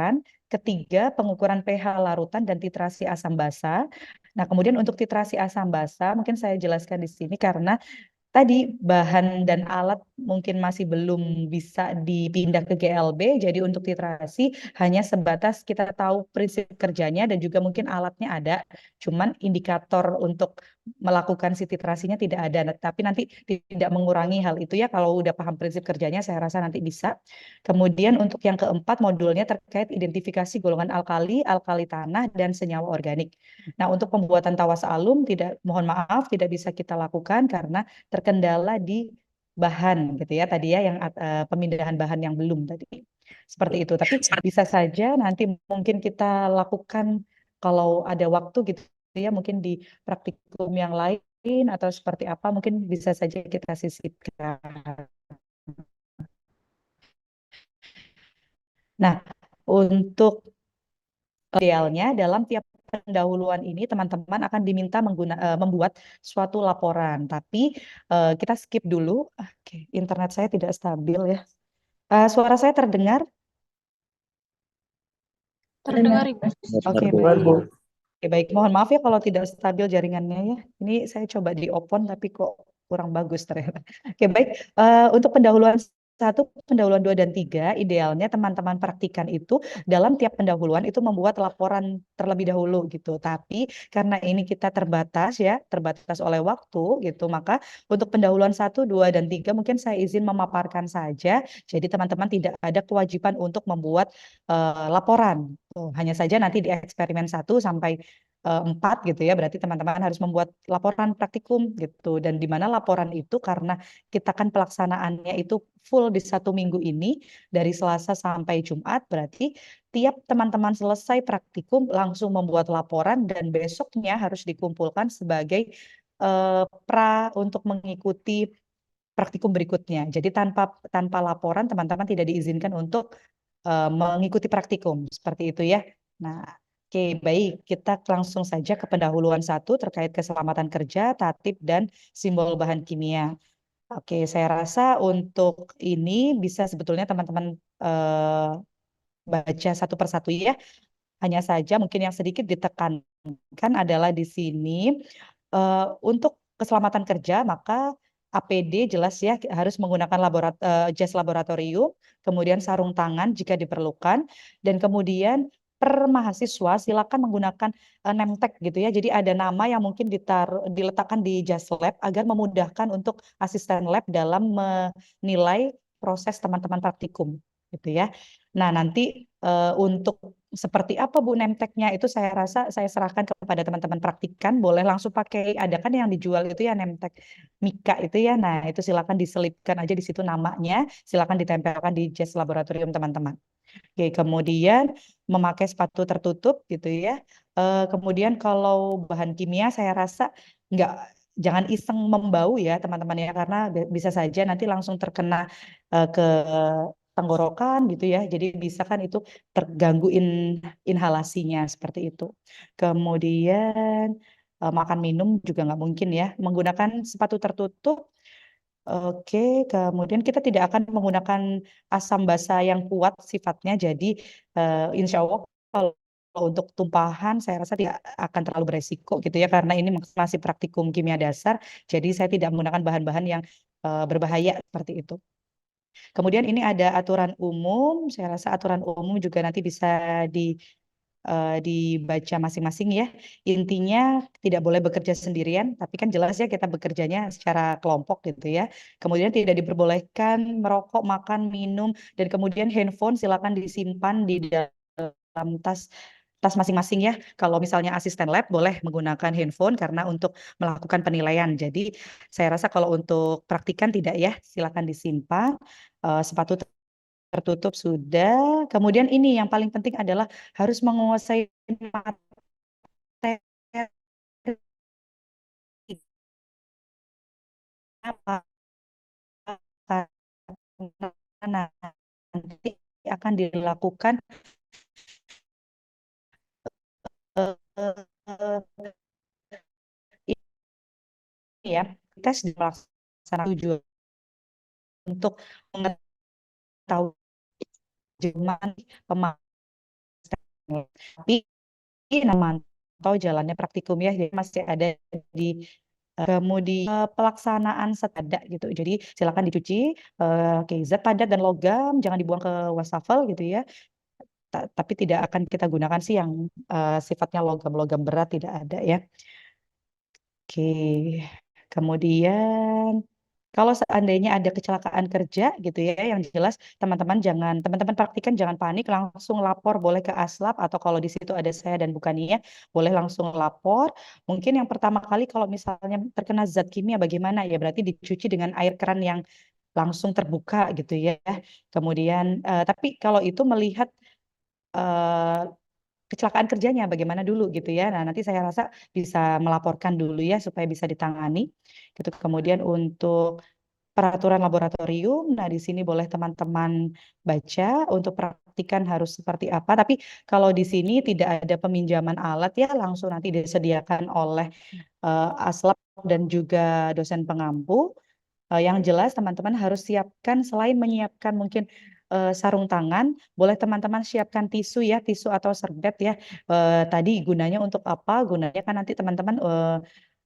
laporan. Ketiga, pengukuran pH larutan dan titrasi asam basa. Nah, kemudian untuk titrasi asam basa, mungkin saya jelaskan di sini karena tadi bahan dan alat mungkin masih belum bisa dipindah ke GLB, jadi untuk titrasi hanya sebatas kita tahu prinsip kerjanya dan juga mungkin alatnya ada, cuman indikator untuk melakukan si titrasinya tidak ada. Nah, tapi nanti tidak mengurangi hal itu ya, kalau udah paham prinsip kerjanya saya rasa nanti bisa. Kemudian untuk yang keempat modulnya terkait identifikasi golongan alkali, alkali tanah, dan senyawa organik. Nah, untuk pembuatan tawas alum mohon maaf tidak bisa kita lakukan karena terkendala di bahan gitu ya tadi ya yang pemindahan bahan yang belum tadi seperti itu. Tapi bisa saja nanti mungkin kita lakukan kalau ada waktu gitu ya mungkin di praktikum yang lain atau seperti apa mungkin bisa saja kita sisipkan. Nah, untuk idealnya dalam tiap pendahuluan ini teman-teman akan diminta membuat suatu laporan. Tapi kita skip dulu. Oke, internet saya tidak stabil ya. Suara saya terdengar? Terdengar Ibu. Oke, baik. Oke, baik. Mohon maaf ya kalau tidak stabil jaringannya ya. Ini saya coba di open tapi kok kurang bagus ternyata. Oke, baik. Untuk pendahuluan satu, pendahuluan dua dan tiga, idealnya teman-teman praktikan itu dalam tiap pendahuluan itu membuat laporan terlebih dahulu gitu. Tapi karena ini kita terbatas ya, terbatas oleh waktu gitu, maka untuk pendahuluan satu, dua, dan tiga mungkin saya izin memaparkan saja. Jadi teman-teman tidak ada kewajiban untuk membuat laporan. Tuh, hanya saja nanti di eksperimen 1 sampai 4 gitu ya, berarti teman-teman harus membuat laporan praktikum gitu. Dan di mana laporan itu karena kita kan pelaksanaannya itu full di 1 minggu ini, dari Selasa sampai Jumat, berarti tiap teman-teman selesai praktikum langsung membuat laporan dan besoknya harus dikumpulkan sebagai pra untuk mengikuti praktikum berikutnya. Jadi tanpa tanpa laporan teman-teman tidak diizinkan untuk mengikuti praktikum seperti itu ya. Nah, oke, baik. Kita langsung saja ke pendahuluan satu terkait keselamatan kerja, tatib, dan simbol bahan kimia. Oke, saya rasa untuk ini bisa sebetulnya teman-teman baca satu persatu ya. Hanya saja mungkin yang sedikit ditekankan adalah di sini untuk keselamatan kerja maka APD jelas ya harus menggunakan jas laboratorium, kemudian sarung tangan jika diperlukan, dan kemudian per mahasiswa silakan menggunakan name tag gitu ya. Jadi ada nama yang mungkin diletakkan di jas lab agar memudahkan untuk asisten lab dalam menilai proses teman-teman praktikum gitu ya. Nah, nanti untuk seperti apa Bu Nemteknya itu saya rasa saya serahkan kepada teman-teman praktikan. Boleh langsung pakai, ada kan yang dijual itu ya Nemtek Mika itu ya. Nah, itu silakan diselipkan aja di situ namanya. Silakan ditempelkan di jas laboratorium teman-teman. Oke, kemudian memakai sepatu tertutup gitu ya. Kemudian kalau bahan kimia saya rasa nggak jangan iseng membau ya teman-teman ya karena bisa saja nanti langsung terkena ke tenggorokan gitu ya. Jadi bisa kan itu terganggu inhalasinya seperti itu. Kemudian makan minum juga nggak mungkin ya. Menggunakan sepatu tertutup. Oke, kemudian kita tidak akan menggunakan asam basa yang kuat sifatnya. Jadi insya Allah kalau untuk tumpahan saya rasa tidak akan terlalu beresiko gitu ya karena ini masih praktikum kimia dasar. Jadi saya tidak menggunakan bahan-bahan yang berbahaya seperti itu. Kemudian ini ada aturan umum. Saya rasa aturan umum juga nanti bisa di dibaca masing-masing ya. Intinya tidak boleh bekerja sendirian, tapi kan jelas ya kita bekerjanya secara kelompok gitu ya. Kemudian tidak diperbolehkan merokok, makan, minum, dan kemudian handphone silakan disimpan di dalam tas masing-masing ya. Kalau misalnya asisten lab boleh menggunakan handphone karena untuk melakukan penilaian. Jadi saya rasa kalau untuk praktikan tidak ya, silakan disimpan. Sepatu tertutup sudah. Kemudian ini yang paling penting adalah harus menguasai materi apa karena nanti akan dilakukan eh, eh, ini ya tes di pelaksanaan tujuan untuk mengetahui Tapi memantau jalannya praktikum ya, jadi masih ada di kemudian pelaksanaan setada gitu. Jadi silakan dicuci, oke, zat padat dan logam jangan dibuang ke wastafel gitu ya. Tapi tidak akan kita gunakan sih yang sifatnya logam-logam berat, tidak ada ya. Oke, kemudian kalau seandainya ada kecelakaan kerja gitu ya, yang jelas teman-teman praktikan jangan panik, langsung lapor boleh ke Aslab atau kalau di situ ada saya dan bukan Nia, boleh langsung lapor. Mungkin yang pertama kali kalau misalnya terkena zat kimia bagaimana ya, berarti dicuci dengan air keran yang langsung terbuka gitu ya. Kemudian tapi kalau itu melihat eh, kecelakaan kerjanya bagaimana dulu gitu ya. Nah, nanti saya rasa bisa melaporkan dulu ya supaya bisa ditangani. Gitu. Kemudian untuk peraturan laboratorium, nah di sini boleh teman-teman baca untuk praktikan harus seperti apa. Tapi kalau di sini tidak ada peminjaman alat ya, langsung nanti disediakan oleh Aslab dan juga dosen pengampu. Yang jelas teman-teman harus siapkan selain menyiapkan mungkin sarung tangan, boleh teman-teman siapkan tisu ya, tisu atau serbet ya. Tadi gunanya untuk apa? Gunanya kan nanti teman-teman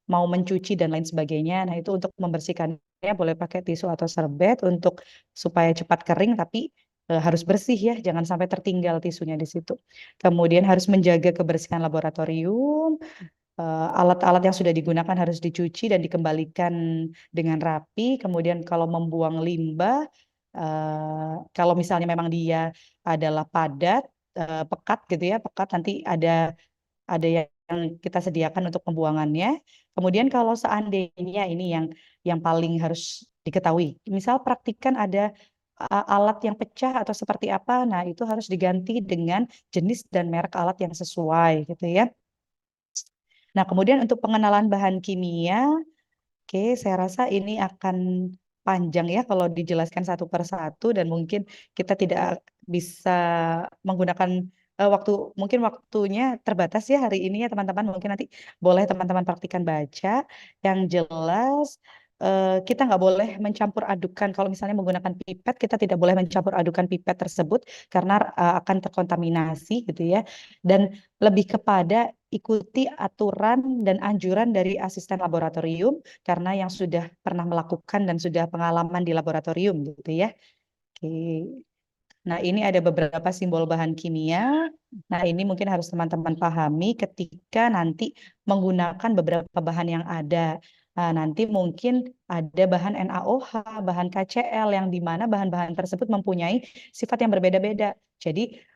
mau mencuci dan lain sebagainya. Nah, itu untuk membersihkannya boleh pakai tisu atau serbet untuk supaya cepat kering tapi harus bersih ya, jangan sampai tertinggal tisunya di situ. Kemudian harus menjaga kebersihan laboratorium, alat-alat yang sudah digunakan harus dicuci dan dikembalikan dengan rapi. Kemudian kalau membuang limbah, kalau misalnya memang dia adalah padat, pekat gitu ya, pekat nanti ada yang kita sediakan untuk pembuangannya. Kemudian kalau seandainya ini yang paling harus diketahui, misal praktikan ada alat yang pecah atau seperti apa, nah itu harus diganti dengan jenis dan merek alat yang sesuai gitu ya. Nah, kemudian untuk pengenalan bahan kimia, oke, saya rasa ini akan panjang ya kalau dijelaskan satu per satu dan mungkin kita tidak bisa menggunakan waktu, mungkin waktunya terbatas ya hari ini ya teman-teman. Mungkin nanti boleh teman-teman praktikan baca. Yang jelas kita nggak boleh mencampur adukan. Kalau misalnya menggunakan pipet, kita tidak boleh mencampur adukan pipet tersebut karena akan terkontaminasi gitu ya. Dan lebih kepada ikuti aturan dan anjuran dari asisten laboratorium karena yang sudah pernah melakukan dan sudah pengalaman di laboratorium gitu ya. Oke. Nah, ini ada beberapa simbol bahan kimia. Nah, ini mungkin harus teman-teman pahami ketika nanti menggunakan beberapa bahan yang ada. Nah, nanti mungkin ada bahan NaOH, bahan KCl yang di mana bahan-bahan tersebut mempunyai sifat yang berbeda-beda. Jadi,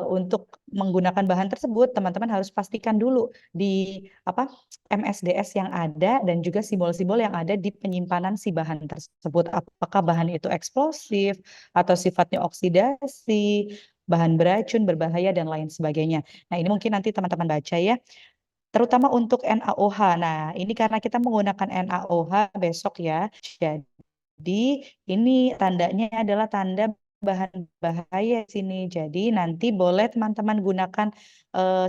untuk menggunakan bahan tersebut, teman-teman harus pastikan dulu di apa MSDS yang ada dan juga simbol-simbol yang ada di penyimpanan si bahan tersebut. Apakah bahan itu eksplosif atau sifatnya oksidasi, bahan beracun, berbahaya, dan lain sebagainya. Nah, ini mungkin nanti teman-teman baca ya, terutama untuk NaOH. Nah, ini karena kita menggunakan NaOH besok ya, jadi ini tandanya adalah tanda bahan bahaya di sini. Jadi nanti boleh teman-teman gunakan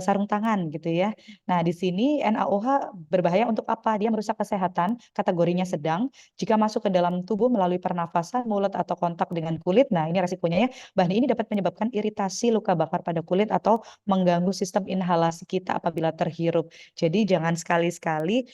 sarung tangan gitu ya. Nah, di sini NaOH berbahaya untuk apa? Dia merusak kesehatan, kategorinya sedang. Jika masuk ke dalam tubuh melalui pernafasan, mulut atau kontak dengan kulit, nah ini resikonya ya. Bahan ini dapat menyebabkan iritasi, luka bakar pada kulit atau mengganggu sistem inhalasi kita apabila terhirup. Jadi jangan sekali-sekali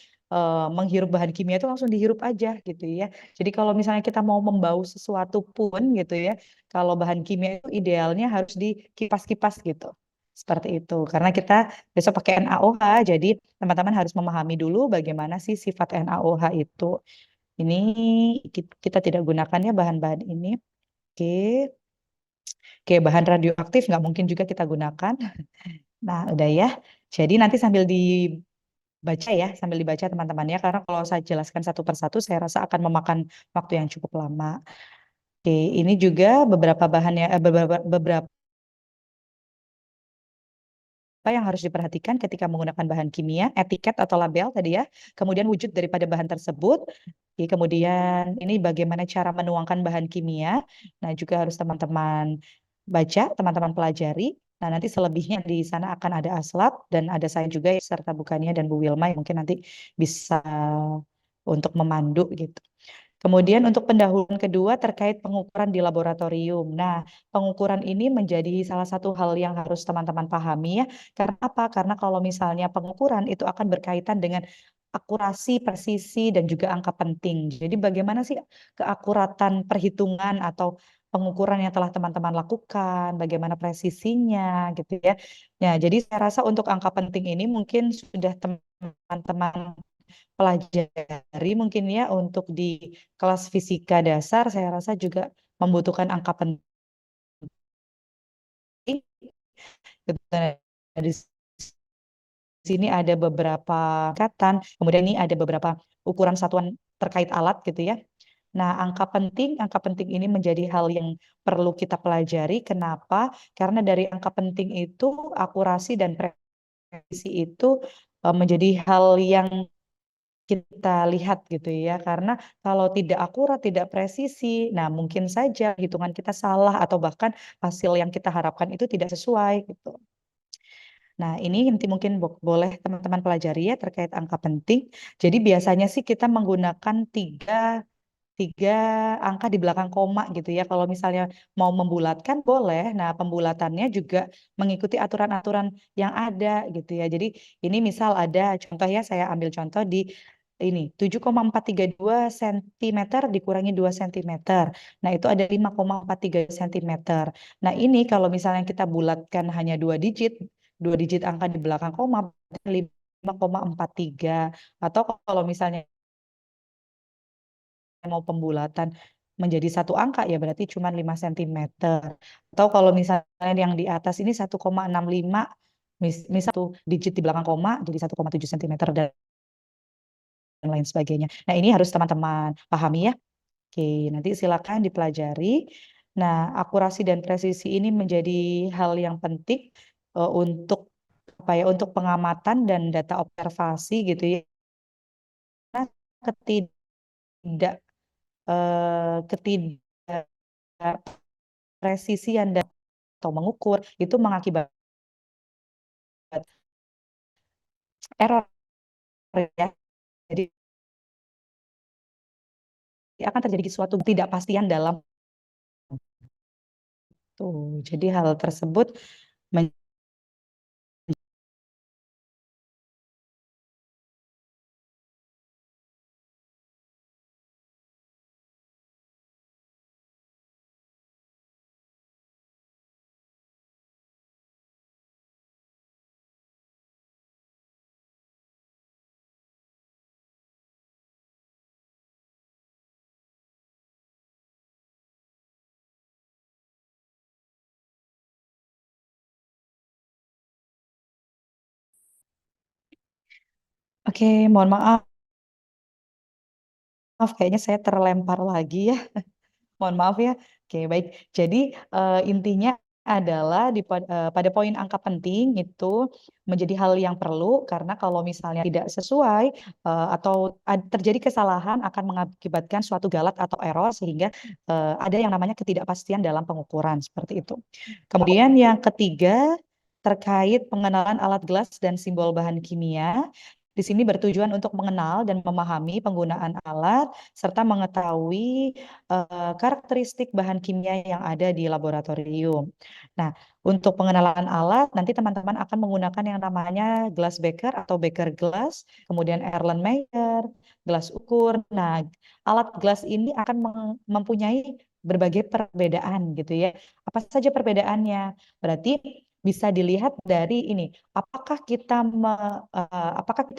menghirup bahan kimia itu langsung dihirup aja gitu ya. Jadi kalau misalnya kita mau membau sesuatu pun gitu ya, kalau bahan kimia itu idealnya harus dikipas-kipas gitu. Seperti itu. Karena kita besok pakai NaOH, jadi teman-teman harus memahami dulu bagaimana sih sifat NaOH itu. Ini kita tidak gunakan ya bahan-bahan ini. Oke. Oke, bahan radioaktif nggak mungkin juga kita gunakan. Nah, udah ya. Jadi nanti sambil dibaca teman-teman ya, karena kalau saya jelaskan satu persatu, saya rasa akan memakan waktu yang cukup lama. Oke, ini juga beberapa bahan ya, beberapa yang harus diperhatikan ketika menggunakan bahan kimia, etiket atau label tadi ya, kemudian wujud daripada bahan tersebut, oke, kemudian ini bagaimana cara menuangkan bahan kimia, nah juga harus teman-teman baca, teman-teman pelajari. Nah, nanti selebihnya di sana akan ada Aslab dan ada saya juga serta Bukania dan Bu Wilma yang mungkin nanti bisa untuk memandu gitu. Kemudian untuk pendahuluan kedua terkait pengukuran di laboratorium. Nah, pengukuran ini menjadi salah satu hal yang harus teman-teman pahami ya. Karena apa? Karena kalau misalnya pengukuran itu akan berkaitan dengan akurasi, presisi, dan juga angka penting. Jadi bagaimana sih keakuratan perhitungan atau pengukuran yang telah teman-teman lakukan, bagaimana presisinya gitu ya. Nah, jadi saya rasa untuk angka penting ini mungkin sudah teman-teman pelajari mungkin ya untuk di kelas fisika dasar saya rasa juga membutuhkan angka penting gitu. Nah, di sini ada beberapa katan, kemudian ini ada beberapa ukuran satuan terkait alat gitu ya. Nah, angka penting ini menjadi hal yang perlu kita pelajari. Kenapa? Karena dari angka penting itu akurasi dan presisi itu menjadi hal yang kita lihat gitu ya. Karena kalau tidak akurat, tidak presisi, nah mungkin saja hitungan kita salah atau bahkan hasil yang kita harapkan itu tidak sesuai gitu. Nah, ini nanti mungkin boleh teman-teman pelajari ya terkait angka penting. Jadi biasanya sih kita menggunakan tiga angka di belakang koma gitu ya. Kalau misalnya mau membulatkan boleh. Nah, pembulatannya juga mengikuti aturan-aturan yang ada gitu ya. Jadi ini misal ada contoh ya, saya ambil contoh di ini 7,432 cm dikurangi 2 cm. Nah, itu ada 5,43 cm. Nah, ini kalau misalnya kita bulatkan hanya dua digit angka di belakang koma, 5,43. Atau kalau misalnya mau pembulatan menjadi satu angka ya berarti cuma 5 cm. Atau kalau misalnya yang di atas ini 1,65 misal satu digit di belakang koma jadi 1,7 cm dan lain sebagainya. Nah, ini harus teman-teman pahami ya. Oke, nanti silakan dipelajari. Nah, akurasi dan presisi ini menjadi hal yang penting untuk apa ya, untuk pengamatan dan data observasi gitu ya. Nah, ketidak ketidakpresisian dan atau mengukur itu mengakibatkan error ya. Jadi akan terjadi suatu ketidakpastian dalam tuh. Jadi hal tersebut men- Oke, mohon maaf kayaknya saya terlempar lagi ya. Mohon maaf ya. Oke, baik. Jadi intinya adalah pada poin angka penting itu menjadi hal yang perlu karena kalau misalnya tidak sesuai atau terjadi kesalahan akan mengakibatkan suatu galat atau error sehingga ada yang namanya ketidakpastian dalam pengukuran seperti itu. Kemudian yang ketiga terkait pengenalan alat gelas dan simbol bahan kimia. Di sini bertujuan untuk mengenal dan memahami penggunaan alat serta mengetahui karakteristik bahan kimia yang ada di laboratorium. Nah, untuk pengenalan alat, nanti teman-teman akan menggunakan yang namanya glass beaker atau beaker glass, kemudian Erlenmeyer, gelas ukur. Nah, alat gelas ini akan mempunyai berbagai perbedaan gitu ya. Apa saja perbedaannya? Berarti bisa dilihat dari ini, apakah kita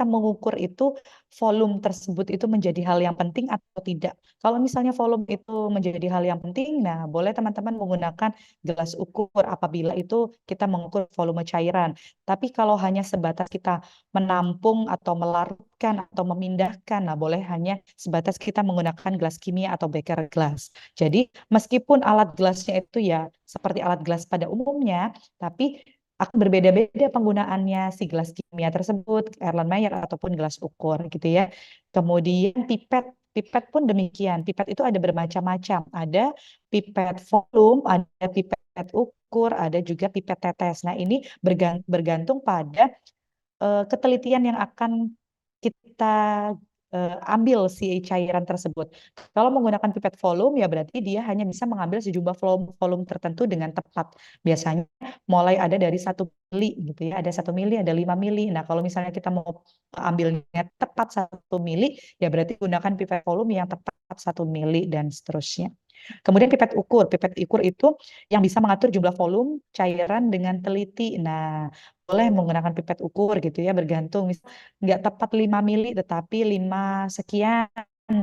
mengukur itu volume tersebut itu menjadi hal yang penting atau tidak. Kalau misalnya volume itu menjadi hal yang penting, nah boleh teman-teman menggunakan gelas ukur apabila itu kita mengukur volume cairan. Tapi kalau hanya sebatas kita menampung atau melarutkan atau memindahkan, nah boleh hanya sebatas kita menggunakan gelas kimia atau beaker glass. Jadi meskipun alat gelasnya itu ya seperti alat gelas pada umumnya, tapi akan berbeda-beda penggunaannya si gelas kimia tersebut, Erlenmeyer ataupun gelas ukur gitu ya. Kemudian pipet pun demikian. Pipet itu ada bermacam-macam. Ada pipet volume, ada pipet ukur, ada juga pipet tetes. Nah, ini bergantung pada ketelitian yang akan kita ambil si cairan tersebut. Kalau menggunakan pipet volume ya berarti dia hanya bisa mengambil sejumlah volume tertentu dengan tepat. Biasanya mulai ada dari 1 mili gitu ya, ada 1 mili, ada 5 mili. Nah kalau misalnya kita mau ambilnya tepat 1 mili, ya berarti gunakan pipet volume yang tepat 1 mili dan seterusnya. Kemudian pipet ukur itu yang bisa mengatur jumlah volume cairan dengan teliti. Nah, boleh menggunakan pipet ukur gitu ya, bergantung. Misal nggak tepat 5 mili, tetapi 5 sekian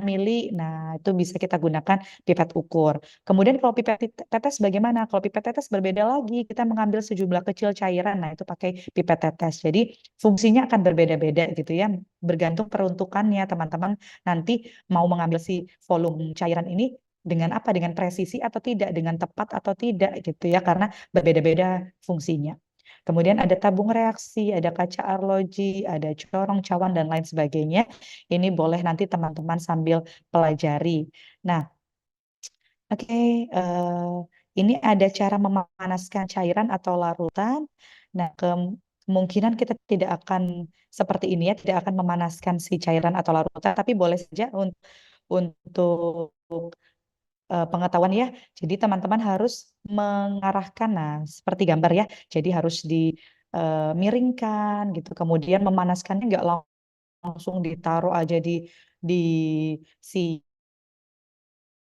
mili. Nah, itu bisa kita gunakan pipet ukur. Kemudian kalau pipet tetes bagaimana? Kalau pipet tetes berbeda lagi, kita mengambil sejumlah kecil cairan. Nah, itu pakai pipet tetes. Jadi, fungsinya akan berbeda-beda gitu ya, bergantung peruntukannya teman-teman nanti mau mengambil si volume cairan ini dengan apa? Dengan presisi atau tidak, dengan tepat atau tidak gitu ya, karena berbeda-beda fungsinya. Kemudian ada tabung reaksi, ada kaca arloji, ada corong, cawan, dan lain sebagainya. Ini boleh nanti teman-teman sambil pelajari. Nah, oke, ini ada cara memanaskan cairan atau larutan. Nah, kemungkinan kita tidak akan seperti ini ya, tidak akan memanaskan si cairan atau larutan, tapi boleh saja untuk pengetahuan ya. Jadi teman-teman harus mengarahkan, nah seperti gambar ya. Jadi harus dimiringkan gitu. Kemudian memanaskannya nggak langsung ditaruh aja di si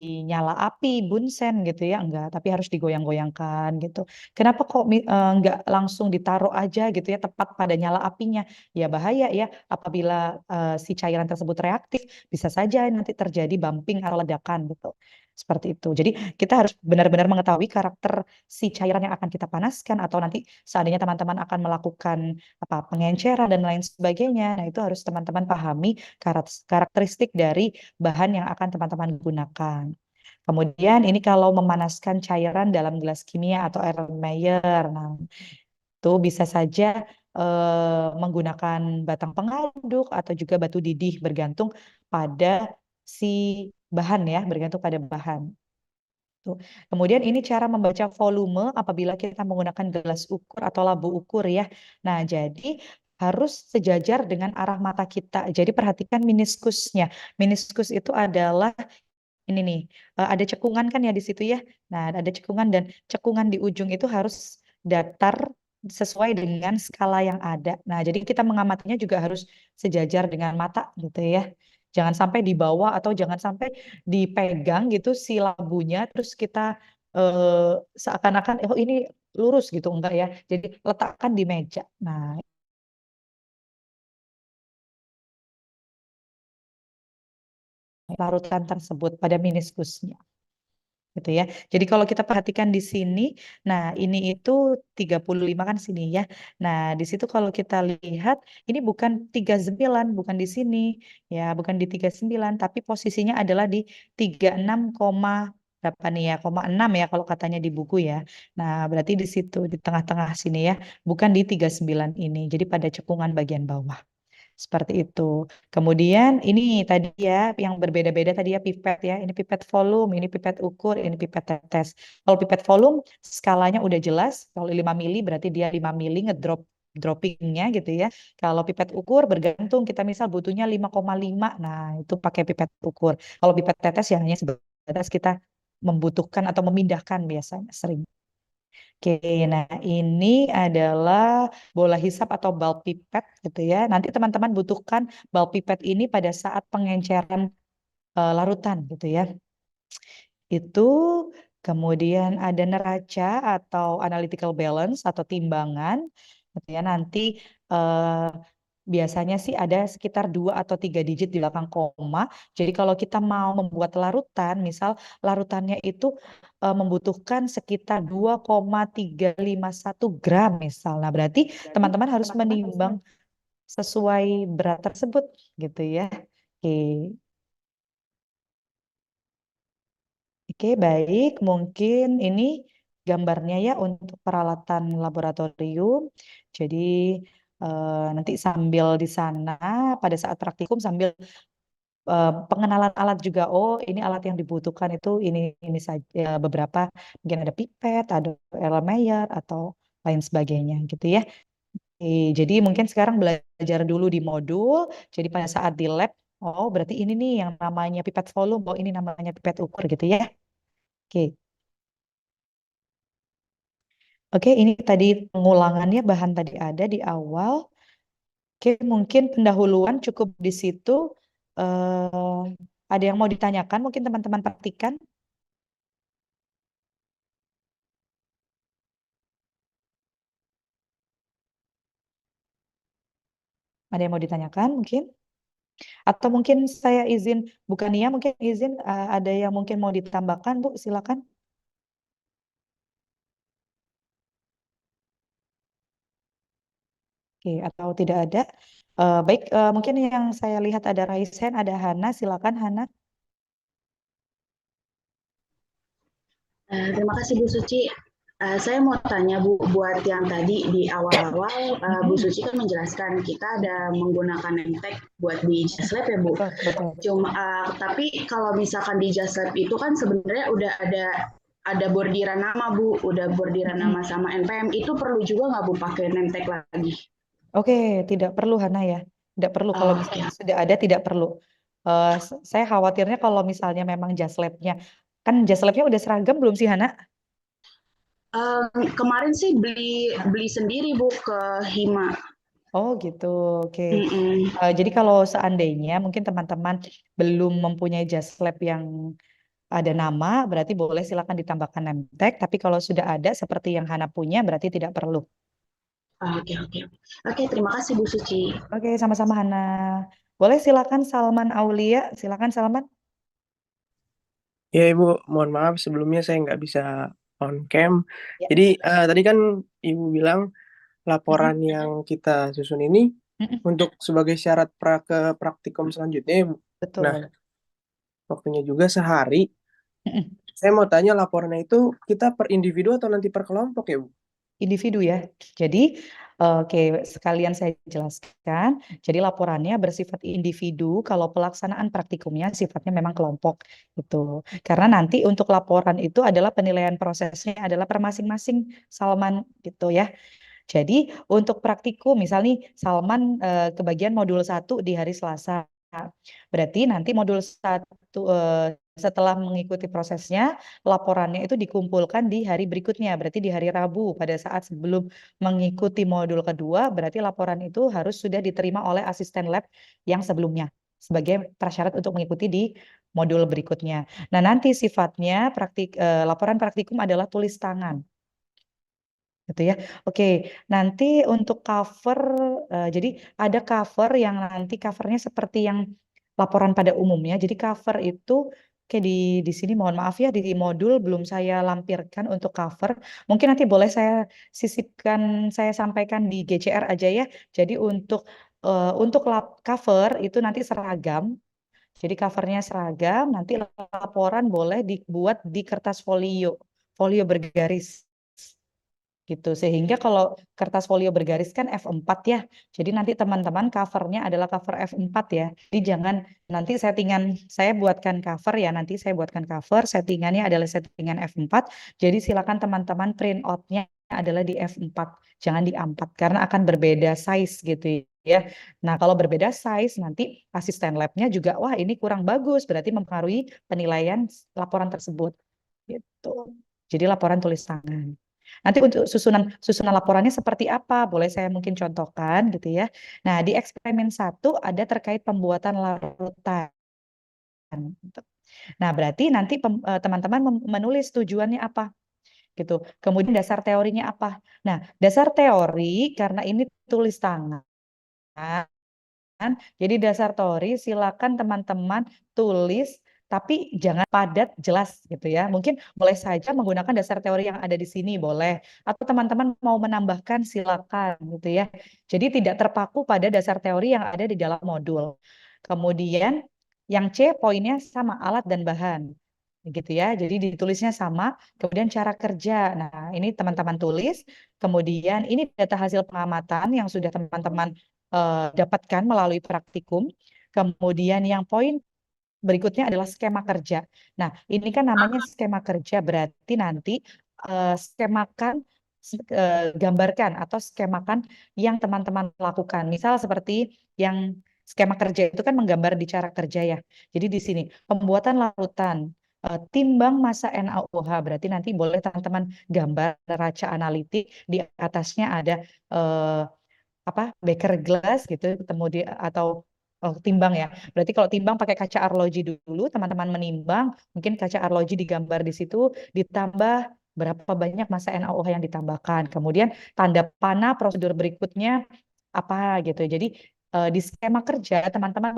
nyala api, bunsen gitu ya, enggak, tapi harus digoyang-goyangkan gitu. Kenapa kok enggak langsung ditaruh aja gitu ya, tepat pada nyala apinya? Ya bahaya ya, apabila si cairan tersebut reaktif, bisa saja nanti terjadi bumping atau ledakan gitu. Seperti itu. Jadi kita harus benar-benar mengetahui karakter si cairan yang akan kita panaskan atau nanti seandainya teman-teman akan melakukan apa pengenceran dan lain sebagainya. Nah, itu harus teman-teman pahami karakteristik dari bahan yang akan teman-teman gunakan. Kemudian ini kalau memanaskan cairan dalam gelas kimia atau air Mayer. Nah, itu bisa saja menggunakan batang pengaduk atau juga batu didih bergantung pada si bahan ya, bergantung pada bahan. Tuh. Kemudian ini cara membaca volume apabila kita menggunakan gelas ukur atau labu ukur ya. Nah, jadi harus sejajar dengan arah mata kita. Jadi perhatikan meniskusnya. Meniskus itu adalah ini nih, ada cekungan kan ya di situ ya. Nah, ada cekungan dan cekungan di ujung itu harus datar sesuai dengan skala yang ada. Nah, jadi kita mengamatinya juga harus sejajar dengan mata gitu ya. Jangan sampai dibawa atau jangan sampai dipegang gitu si labunya terus kita seakan-akan oh ini lurus gitu enggak ya. Jadi letakkan di meja. Nah, larutan tersebut pada meniskusnya. Gitu ya. Jadi kalau kita perhatikan di sini, nah ini itu 35 kan sini ya. Nah, di situ kalau kita lihat ini bukan 39, bukan di sini ya, bukan di 39, tapi posisinya adalah di 36, berapa nih ya, 6 ya kalau katanya di buku ya. Nah, berarti di situ di tengah-tengah sini ya, bukan di 39 ini. Jadi pada cekungan bagian bawah. Seperti itu. Kemudian ini tadi ya yang berbeda-beda tadi ya pipet ya. Ini pipet volume, ini pipet ukur, ini pipet tetes. Kalau pipet volume skalanya udah jelas. Kalau 5 mili berarti dia 5 mili droppingnya gitu ya. Kalau pipet ukur bergantung kita misal butuhnya 5,5. Nah, itu pakai pipet ukur. Kalau pipet tetes ya hanya sebatas kita membutuhkan atau memindahkan biasanya sering. Oke, nah ini adalah bola hisap atau ball pipet gitu ya. Nanti teman-teman butuhkan ball pipet ini pada saat pengenceran larutan gitu ya. Itu kemudian ada neraca atau analytical balance atau timbangan gitu ya. Nanti eh, biasanya sih ada sekitar 2 atau 3 digit di belakang koma. Jadi kalau kita mau membuat larutan, misal larutannya itu membutuhkan sekitar 2,351 gram misal. Nah, berarti teman-teman harus menimbang sesuai berat tersebut gitu ya. Oke. Oke, baik. Mungkin ini gambarnya ya untuk peralatan laboratorium. Jadi nanti sambil di sana pada saat praktikum sambil pengenalan alat juga. Oh, ini alat yang dibutuhkan itu ini saja beberapa mungkin ada pipet, ada Erlenmeyer atau lain sebagainya gitu ya. Jadi mungkin sekarang belajar dulu di modul. Jadi pada saat di lab Oh, berarti ini nih yang namanya pipet volume. Oh, ini namanya pipet ukur gitu ya. Oke. Oke, ini tadi pengulangannya bahan tadi ada di awal. Oke, mungkin pendahuluan cukup di situ. Eh, ada yang mau ditanyakan? Mungkin teman-teman praktikan. Ada yang mau ditanyakan mungkin? Atau mungkin saya izin, bukan Nia, mungkin izin ada yang mungkin mau ditambahkan, Bu, silakan. Oke, atau tidak ada. Baik, mungkin yang saya lihat ada raise hand, ada Hana, silakan Hana. Terima kasih Bu Suci. Saya mau tanya Bu, buat yang tadi di awal-awal Bu Mm-mm. Suci kan menjelaskan kita ada menggunakan Nemtek buat di Just Lab ya Bu. Betul, betul. Cuma tapi kalau misalkan di Just Lab itu kan sebenarnya udah ada bordiran nama Bu, udah bordiran Mm-mm. nama sama NPM, itu perlu juga nggak Bu pakai Nemtek lagi? Oke, tidak perlu Hana ya. Tidak perlu kalau Oh, oke. misalnya sudah ada tidak perlu. Saya khawatirnya kalau misalnya memang just lab-nya kan just lab-nya udah seragam belum sih Hana? Kemarin sih beli beli sendiri Bu ke Hima. Oh gitu, oke. Mm-mm. Jadi kalau seandainya mungkin teman-teman belum mempunyai just lab yang ada nama, berarti boleh silakan ditambahkan name tag. Tapi kalau sudah ada seperti yang Hana punya, berarti tidak perlu. Oke, oke. Oke, terima kasih Bu Suci. Oke, sama-sama Hana. Boleh silakan Salman Aulia, silakan Salman. Ya Ibu, mohon maaf sebelumnya saya nggak bisa on cam. Ya. Jadi tadi kan Ibu bilang laporan Mm-mm, yang kita susun ini mm-mm, untuk sebagai syarat ke praktikum selanjutnya, Ibu. Nah, betul. waktunya juga sehari. Mm-mm. Saya mau tanya laporannya itu kita per individu atau nanti per kelompok ya, Bu? Individu ya. Jadi, oke, sekalian saya jelaskan. Jadi laporannya bersifat individu, kalau pelaksanaan praktikumnya sifatnya memang kelompok gitu. Karena nanti untuk laporan itu adalah penilaian prosesnya adalah per masing-masing Salman gitu ya. Jadi untuk praktikum, misalnya nih Salman kebagian modul 1 di hari Selasa. Berarti nanti modul 1 setelah mengikuti prosesnya, laporannya itu dikumpulkan di hari berikutnya, berarti di hari Rabu pada saat sebelum mengikuti modul kedua, berarti laporan itu harus sudah diterima oleh asisten lab yang sebelumnya sebagai prasyarat untuk mengikuti di modul berikutnya. Nah, nanti sifatnya laporan praktikum adalah tulis tangan gitu ya. Oke, nanti untuk cover, jadi ada cover yang nanti covernya seperti yang laporan pada umumnya. Jadi cover itu kayak di sini mohon maaf ya di modul belum saya lampirkan untuk cover. Mungkin nanti boleh saya sisipkan, saya sampaikan di GCR aja ya. Jadi untuk cover itu nanti seragam. Jadi covernya seragam. Nanti laporan boleh dibuat di kertas folio, folio bergaris gitu. Sehingga kalau kertas folio bergaris kan F4 ya. Jadi nanti teman-teman covernya adalah cover F4 ya. Jadi jangan nanti settingan saya buatkan cover ya. Nanti saya buatkan cover, settingannya adalah settingan F4. Jadi silakan teman-teman print out-nya adalah di F4. Jangan di A4 karena akan berbeda size gitu ya. Nah, kalau berbeda size nanti asisten labnya juga wah ini kurang bagus berarti mempengaruhi penilaian laporan tersebut gitu. Jadi laporan tulis tangan. Nanti untuk susunan susunan laporannya seperti apa? Boleh saya mungkin contohkan gitu ya. Nah, di eksperimen 1 ada terkait pembuatan larutan. Gitu. Nah, berarti nanti teman-teman menulis tujuannya apa gitu. Kemudian dasar teorinya apa? Nah, dasar teori karena ini tulis tangan. Jadi dasar teori silakan teman-teman tulis tapi jangan padat jelas gitu ya. Mungkin boleh saja menggunakan dasar teori yang ada di sini boleh atau teman-teman mau menambahkan silakan gitu ya. Jadi tidak terpaku pada dasar teori yang ada di dalam modul. Kemudian yang C poinnya sama alat dan bahan gitu ya. Jadi ditulisnya sama, kemudian cara kerja. Nah, ini teman-teman tulis. Kemudian ini data hasil pengamatan yang sudah teman-teman dapatkan melalui praktikum. Kemudian yang poin berikutnya adalah skema kerja. Nah, ini kan namanya skema kerja, berarti nanti skemakan, gambarkan atau skemakan yang teman-teman lakukan. Misal seperti yang skema kerja itu kan menggambar di cara kerja ya. Jadi di sini pembuatan larutan, timbang massa NaOH, berarti nanti boleh teman-teman gambar raca analitik, di atasnya ada eh, apa beker glass gitu, kemudian atau timbang ya. Berarti kalau timbang pakai kaca arloji dulu, teman-teman menimbang, mungkin kaca arloji digambar di situ, ditambah berapa banyak massa NaOH yang ditambahkan. Kemudian tanda panah prosedur berikutnya apa gitu. Jadi di skema kerja teman-teman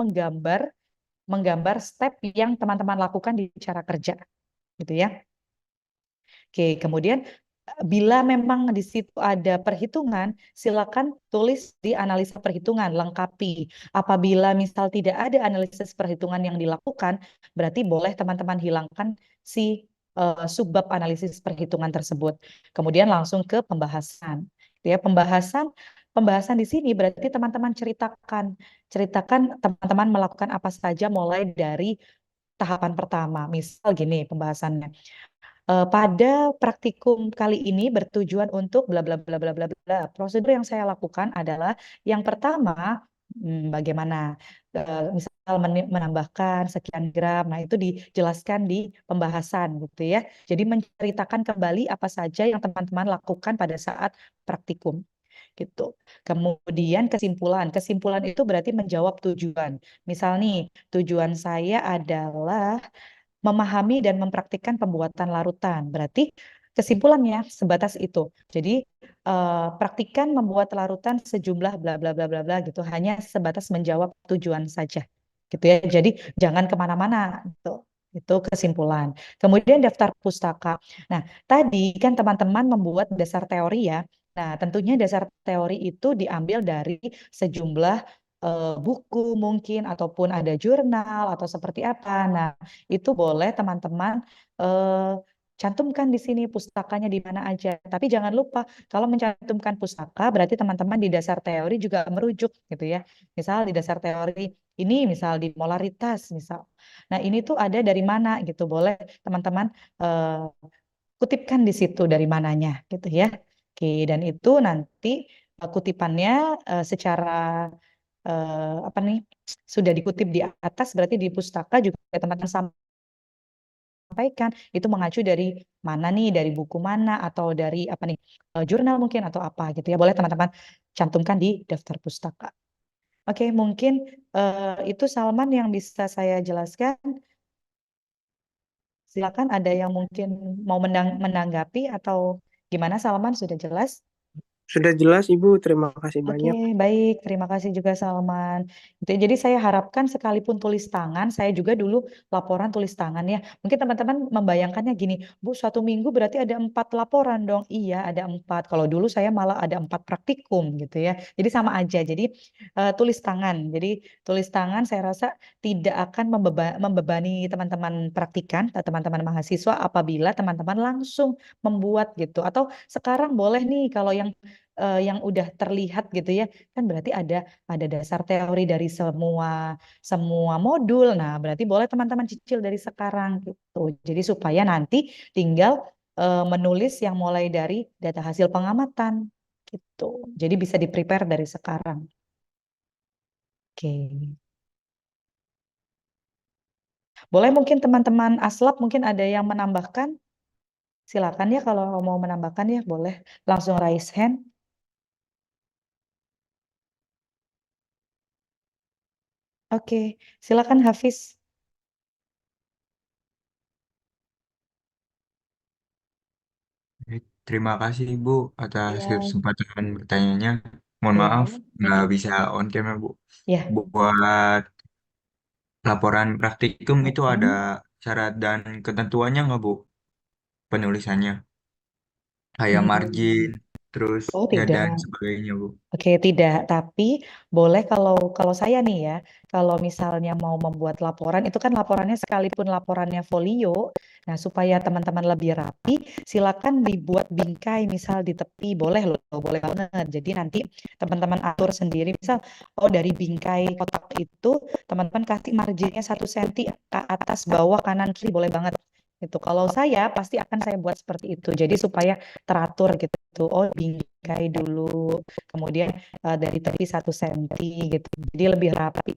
menggambar step yang teman-teman lakukan di cara kerja gitu ya. Oke, kemudian bila memang di situ ada perhitungan, silakan tulis di analisa perhitungan, lengkapi. Apabila misal tidak ada analisis perhitungan yang dilakukan, berarti boleh teman-teman hilangkan si subbab analisis perhitungan tersebut. Kemudian langsung ke pembahasan. Ya, pembahasan di sini berarti teman-teman ceritakan teman-teman melakukan apa saja mulai dari tahapan pertama. Misal gini pembahasannya. Pada praktikum kali ini bertujuan untuk bla bla bla bla bla bla. Prosedur yang saya lakukan adalah yang pertama, bagaimana misal menambahkan sekian gram. Nah, itu dijelaskan di pembahasan gitu ya. Jadi menceritakan kembali apa saja yang teman-teman lakukan pada saat praktikum gitu. Kemudian kesimpulan. Kesimpulan itu berarti menjawab tujuan. Misal nih, tujuan saya adalah memahami dan mempraktikkan pembuatan larutan. Berarti kesimpulannya sebatas itu. Jadi praktikkan membuat larutan sejumlah bla bla bla bla bla gitu. Hanya sebatas menjawab tujuan saja. Gitu ya. Jadi jangan kemana-mana gitu. Itu kesimpulan. Kemudian daftar pustaka. Nah, tadi kan teman-teman membuat dasar teori ya. Nah, tentunya dasar teori itu diambil dari sejumlah buku mungkin ataupun ada jurnal atau seperti apa. Nah, itu boleh teman-teman cantumkan di sini pustakanya di mana aja. Tapi jangan lupa kalau mencantumkan pustaka berarti teman-teman di dasar teori juga merujuk gitu ya. Misal di dasar teori ini misal di molaritas misal. Nah, ini tuh ada dari mana gitu. Boleh teman-teman kutipkan di situ dari mananya gitu ya. Oke, dan itu nanti kutipannya secara apa nih sudah dikutip di atas berarti di pustaka juga teman-teman sampaikan itu mengacu dari mana nih dari buku mana atau dari apa nih jurnal mungkin atau apa gitu ya boleh teman-teman cantumkan di daftar pustaka. Oke mungkin itu Salman yang bisa saya jelaskan. Silakan ada yang mungkin mau menanggapi atau gimana Salman sudah jelas? Sudah jelas, Ibu. Terima kasih Oke, banyak. baik. Terima kasih juga Salman. Gitu ya. Jadi saya harapkan sekalipun tulis tangan, saya juga dulu laporan tulis tangan ya. Mungkin teman-teman membayangkannya gini, Bu, suatu minggu berarti ada 4 laporan dong. Iya, ada 4. Kalau dulu saya malah ada 4 praktikum gitu ya. Jadi sama aja. Jadi tulis tangan. Jadi tulis tangan saya rasa tidak akan membebani teman-teman praktikan atau teman-teman mahasiswa apabila teman-teman langsung membuat gitu. Atau sekarang boleh nih kalau yang udah terlihat gitu ya kan berarti ada dasar teori dari semua semua modul. Nah, berarti boleh teman-teman cicil dari sekarang gitu. Jadi supaya nanti tinggal menulis yang mulai dari data hasil pengamatan gitu. Jadi bisa di-prepare dari sekarang. Oke. Boleh mungkin teman-teman aslab mungkin ada yang menambahkan? Silakan ya kalau mau menambahkan ya boleh langsung raise hand. Oke, silakan Hafiz. Baik, terima kasih Ibu atas Ya, kesempatan bertanyanya. Mohon ya, maaf nggak oke. bisa on cam ya Bu. Ya. Buat laporan praktikum itu ada Mm-mm. syarat dan ketentuannya nggak Bu? Penulisannya kayak margin, Hmm. terus Oh ya dan tidak. sebagainya Bu. Oke, tidak. Tapi boleh kalau kalau saya nih ya, kalau misalnya mau membuat laporan, itu kan laporannya sekalipun laporannya folio. Nah, supaya teman-teman lebih rapi, silakan dibuat bingkai, misal di tepi, boleh loh, boleh banget. Jadi nanti teman-teman atur sendiri, misal, oh dari bingkai kotak itu, teman-teman kasih marginnya 1 senti ke atas, bawah, kanan, kiri, boleh banget. gitu. Kalau saya pasti akan saya buat seperti itu. Jadi supaya teratur gitu. Oh, bingkai dulu, kemudian dari tepi 1 senti gitu. Jadi lebih rapi.